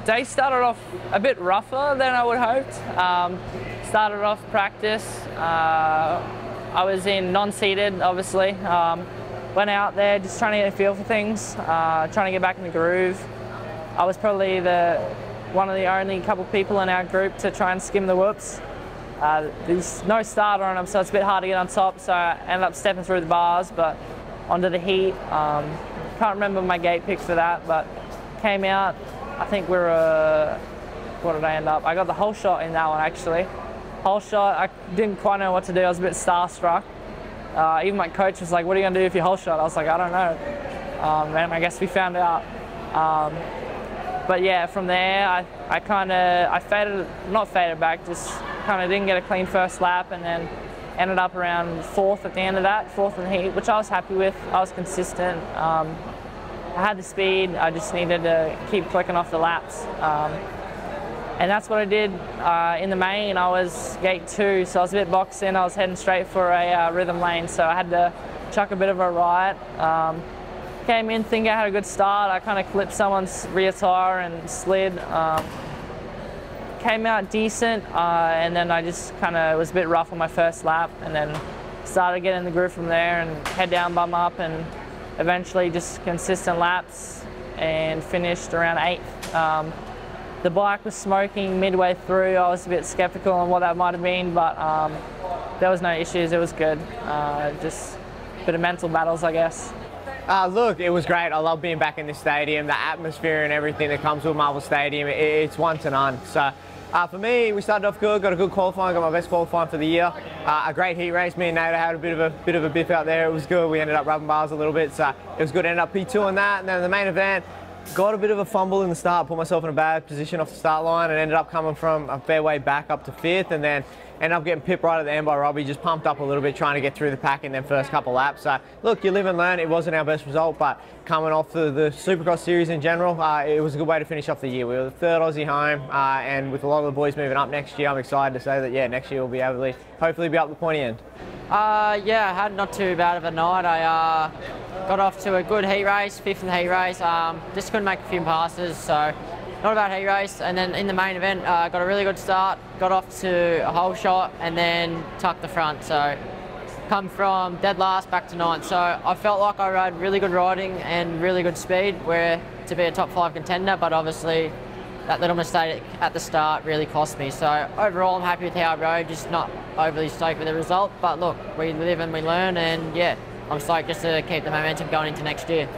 day started off a bit rougher than I would hoped. Started off practice. I was in non-seated, obviously. Went out there just trying to get a feel for things, trying to get back in the groove. I was probably one of the only couple people in our group to try and skim the whoops. There's no starter on them, so it's a bit hard to get on top, so I ended up stepping through the bars, but onto the heat. Can't remember my gate pick for that, but came out. I think we were, what did I end up? I got the whole shot in that one, actually. Whole shot, I didn't quite know what to do. I was a bit starstruck. Even my coach was like, what are you gonna do if you whole shot? I was like, I don't know. And I guess we found out. But yeah, from there, I not faded back, just kind of didn't get a clean first lap, and then ended up around 4th at the end of that, 4th in the heat, which I was happy with. I was consistent. I had the speed, I just needed to keep clicking off the laps. And that's what I did. In the main, I was gate 2, so I was a bit boxed in. I was heading straight for a rhythm lane, so I had to chuck a bit of a right. Came in thinking I had a good start. I kind of clipped someone's rear tyre and slid. Came out decent, and then I just kind of was a bit rough on my first lap, and then started getting in the groove from there, and head down, bum up, and eventually just consistent laps, and finished around 8th. The bike was smoking midway through. I was a bit skeptical on what that might have been, but there was no issues. It was good. Just a bit of mental battles, I guess. Look, it was great. I love being back in this stadium. The atmosphere and everything that comes with Marvel Stadium, it's one to none. So for me, we started off good, got a good qualifying, got my best qualifying for the year. A great heat race. Me and Nader had a bit of a biff out there. It was good. We ended up rubbing bars a little bit, so it was good. Ended up P2 on that, and then the main event, got a bit of a fumble in the start, put myself in a bad position off the start line, and ended up coming from a fair way back up to 5th, and then ended up getting pipped right at the end by Robbie, just pumped up a little bit trying to get through the pack in their first couple laps. So look, you live and learn. It wasn't our best result, but coming off the Supercross series in general, it was a good way to finish off the year. We were the 3rd Aussie home, and with a lot of the boys moving up next year, I'm excited to say that, yeah, next year we'll be able to hopefully be up the pointy end. Yeah, I had not too bad of a night. I got off to a good heat race, 5th in the heat race. Just couldn't make a few passes, so not a bad heat race. And then in the main event, got a really good start, got off to a whole shot, and then tucked the front. So come from dead last back to 9th. So I felt like I rode really good riding and really good speed, where to be a top 5 contender, but obviously that little mistake at the start really cost me. So overall, I'm happy with how I rode, just not overly stoked with the result. But look, we live and we learn, and yeah, I'm stoked just to keep the momentum going into next year.